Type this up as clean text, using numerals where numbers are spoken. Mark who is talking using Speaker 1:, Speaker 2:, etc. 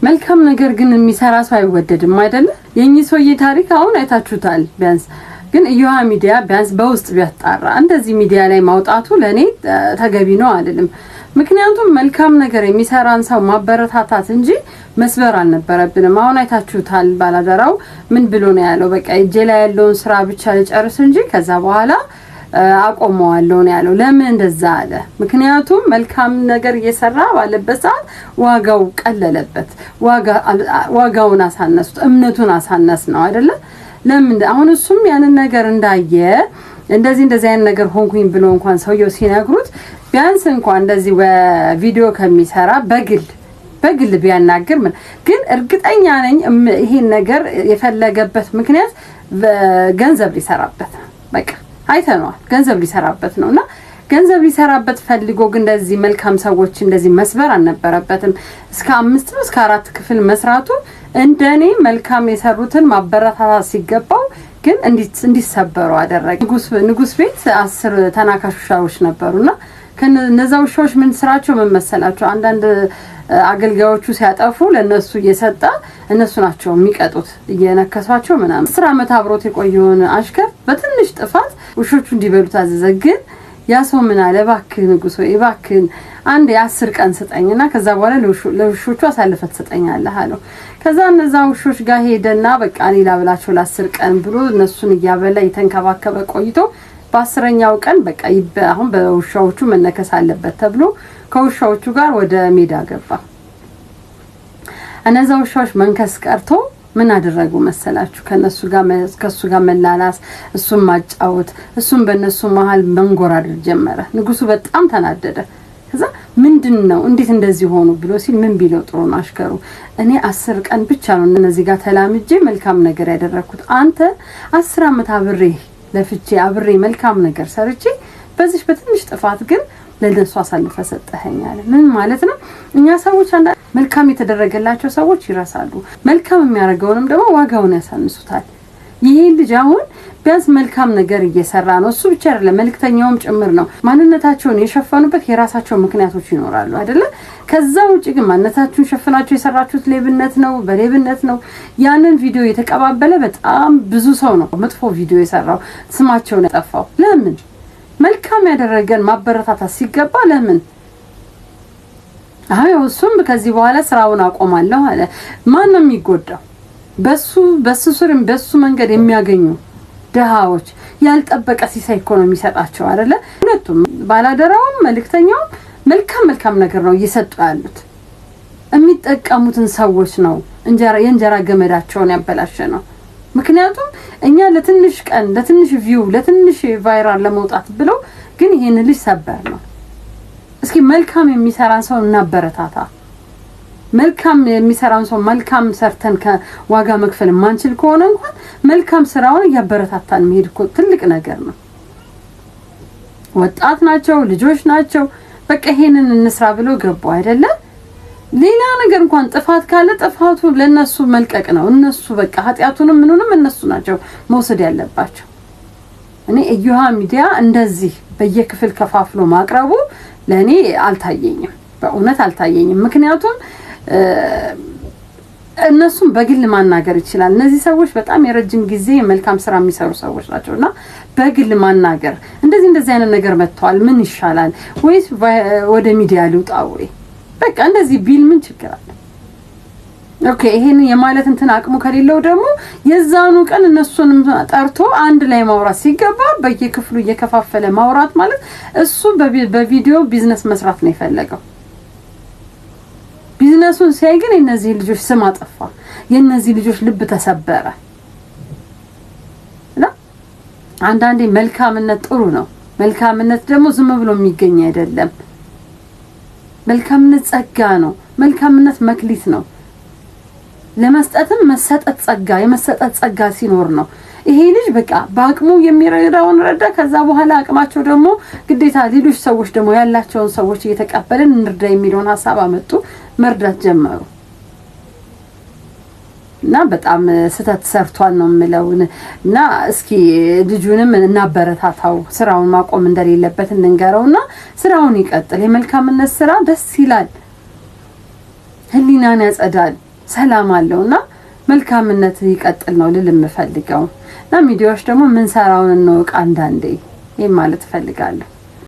Speaker 1: መልካም ነገር ግን የሚሰራ ሰው አይወደድም አይደለ? የኚህ ሰውዬ ታሪክ አሁን አይታችሁታል። ቢያንስ ግን እዩሃ ሚዲያ ቢያንስ በውስጥ ቢያጣራ እንደዚህ ሚዲያ ላይ ማውጣቱ ለኔ ተገቢ ነው አይደለም። ምክንያቱም መልካም ነገር የሚሰራን ሰው ማበረታታት እንጂ መስበር አልነበረብንም። አሁን አይታችሁታል። ባላደራው ምን ብሎ ነው ያለው? በቃ እጄ ላይ ያለውን ስራ ብቻ ልጨርስ እንጂ ከዛ በኋላ አቆመዋለሁ ነው ያለው። ለምን እንደዛ አለ? ምክንያቱም መልካም ነገር እየሰራ ባለበት ሰዓት ዋጋው ቀለለበት። ዋጋውን አሳነሱት፣ እምነቱን አሳነስ ነው አይደለ? ለምን አሁን እሱም ያንን ነገር እንዳየ እንደዚህ አይነት ነገር ሆንኩኝ ብሎ እንኳን ሰውየው ሲነግሩት ቢያንስ እንኳን እንደዚህ በቪዲዮ ከሚሰራ በግል ቢያናገር ምን ግን እርግጠኛ ነኝ ይሄን ነገር የፈለገበት ምክንያት ገንዘብ ሊሰራበት በቃ አይተነዋል። ገንዘብ ሊሰራበት ነውና ገንዘብ ሊሰራበት ፈልጎ ግን እንደዚህ መልካም ሰዎች እንደዚህ መስበር አልነበረበትም። እስከ 5 ነው እስከ 4 ክፍል መስራቱ እንደኔ መልካም የሰሩትን ማበረታታት ሲገባው ግን እንዲሰበሩ አደረገ። ንጉስ ቤት 10 ተናካሽ ውሻዎች ነበሩና ከነዛ ውሻዎች ምን ስራቸው መመሰላቸው? አንዳንድ አገልጋዮቹ ሲያጠፉ ለነሱ እየሰጣ እነሱ ናቸው የሚቀጡት እየነከሷቸው ምናምን። 10 አመት አብሮት የቆየውን አሽከር በትንሽ ጥፋት ውሾቹ እንዲበሉት አዘዘ። ግን ያ ሰው ምን አለ? እባክህ ንጉስ ወይ እባክህ አንድ የ10 ቀን ስጠኝና ከዛ በኋላ ለውሾቹ አሳልፈህ ትሰጠኛለህ አለው። ከዛ እነዛ ውሾች ጋር ሄደና በቃ ሌላ ብላቸው ለ10 ቀን ብሎ እነሱን እያበላ የተንከባከበ ቆይቶ በ10ኛው ቀን በቃ አሁን በውሻዎቹ መነከስ አለበት ተብሎ ከውሻዎቹ ጋር ወደ ሜዳ ገባ። እነዛ ውሻዎች መንከስ ቀርቶ ምን አደረጉ መሰላችሁ? ከሱ ጋር መላላስ፣ እሱን ማጫወት፣ እሱን በእነሱ መሃል መንጎራደድ ጀመረ። ንጉሱ በጣም ተናደደ። ከዛ ምንድነው እንዴት እንደዚህ ሆኑ ብሎ ሲል ምን ቢለው ጥሩ ነው አሽከሩ? እኔ 10 ቀን ብቻ ነው እነዚህ ጋር ተላምጄ መልካም ነገር ያደረኩት። አንተ 10 አመት ለፍቼ አብሬ መልካም ነገር ሰርቼ በዚህ በትንሽ ጥፋት ግን ለነሱ አሳልፈ ሰጠኸኛል። ምን ማለት ነው? እኛ ሰዎች አንዳንድ መልካም የተደረገላቸው ሰዎች ይረሳሉ። መልካም የሚያደርገውንም ደግሞ ዋጋውን ያሳንሱታል። ይሄ ልጅ አሁን ቢያንስ መልካም ነገር እየሰራ ነው። እሱ ብቻ አይደለም መልክተኛውም ጭምር ነው። ማንነታቸውን የሸፈኑበት የራሳቸው ምክንያቶች ይኖራሉ አይደለ? ከዛ ውጪ ግን ማንነታችሁን ሸፍናችሁ የሰራችሁት ሌብነት ነው፣ በሌብነት ነው። ያንን ቪዲዮ የተቀባበለ በጣም ብዙ ሰው ነው መጥፎ ቪዲዮ የሰራው፣ ስማቸውን ያጠፋው። ለምን? መልካም ያደረገን ማበረታታት ሲገባ ለምን? አዎ እሱም ከዚህ በኋላ ስራውን አቆማለሁ አለ። ማን ነው የሚጎዳው? በሱ ስርም በሱ መንገድ የሚያገኙ ደሃዎች ያልጠበቀ ሲሳይ ኢኮኖሚ ሰጣቸው አይደለ? ሁለቱም ባላደራውም መልክተኛውም መልካም ነገር ነው እየሰጡ ያሉት። የሚጠቀሙትን ሰዎች ነው የእንጀራ ገመዳቸውን ያበላሸ ነው። ምክንያቱም እኛ ለትንሽ ቀን ለትንሽ ቪው ለትንሽ ቫይራል ለመውጣት ብለው ግን ይሄን ልጅ ሰበር ነው። እስኪ መልካም የሚሰራን ሰው እናበረታታ። መልካም የሚሰራን ሰው መልካም ሰርተን ከዋጋ መክፈል ማንችል ከሆነ እንኳን መልካም ስራውን ያበረታታን መሄድ እኮ ትልቅ ነገር ነው። ወጣት ናቸው፣ ልጆች ናቸው። በቃ ይሄንን እንስራ ብሎ ገቡ አይደለ? ሌላ ነገር እንኳን ጥፋት ካለ ጥፋቱ ለነሱ መልቀቅ ነው። እነሱ በቃ ኃጢያቱንም ምኑንም እነሱ ናቸው መውሰድ ያለባቸው። እኔ እዩሃ ሚዲያ እንደዚህ በየክፍል ከፋፍሎ ማቅረቡ ለኔ አልታየኝም፣ በእውነት አልታየኝም። ምክንያቱም እነሱም በግል ማናገር ይችላል። እነዚህ ሰዎች በጣም የረጅም ጊዜ መልካም ስራ የሚሰሩ ሰዎች ናቸውና በግል ማናገር እንደዚህ አይነት ነገር መጥቷል፣ ምን ይሻላል ወይስ ወደ ሚዲያ ልውጣ ወይ በቃ እንደዚህ ቢል ምን ችግር አለ? ኦኬ ይሄን የማለት እንትን አቅሙ ከሌለው ደግሞ የዛኑ ቀን እነሱንም ጠርቶ አንድ ላይ ማውራት ሲገባ በየክፍሉ እየከፋፈለ ማውራት ማለት እሱ በቪዲዮ ቢዝነስ መስራት ነው የፈለገው። ቢዝነሱን ሲያይ ግን የነዚህ ልጆች ስም አጠፋ፣ የነዚህ ልጆች ልብ ተሰበረ። እና አንዳንዴ መልካምነት ጥሩ ነው። መልካምነት ደግሞ ዝም ብሎ የሚገኝ አይደለም። መልካምነት ጸጋ ነው። መልካምነት መክሊት ነው። ለመስጠትም መሰጠት ጸጋ፣ የመሰጠት ጸጋ ሲኖር ነው። ይሄ ልጅ በቃ በአቅሙ የሚረዳውን ረዳ። ከዛ በኋላ አቅማቸው ደግሞ ግዴታ ሌሎች ሰዎች ደግሞ ያላቸውን ሰዎች እየተቀበልን እንርዳ የሚለውን ሐሳብ አመጡ፣ መርዳት ጀመሩ። እና በጣም ስተት ሰርቷል ነው የምለው። እና እስኪ ልጁንም እናበረታታው፣ ስራውን ማቆም እንደሌለበት እንንገረውና ስራውን ይቀጥል። የመልካምነት ስራ ደስ ይላል፣ ህሊናን ያጸዳል። ሰላም አለውና መልካምነት ይቀጥል ነው ልልም ፈልገው እና ሚዲያዎች ደግሞ ምን ሰራውን ነው አንዳንዴ ይሄ ማለት ፈልጋለሁ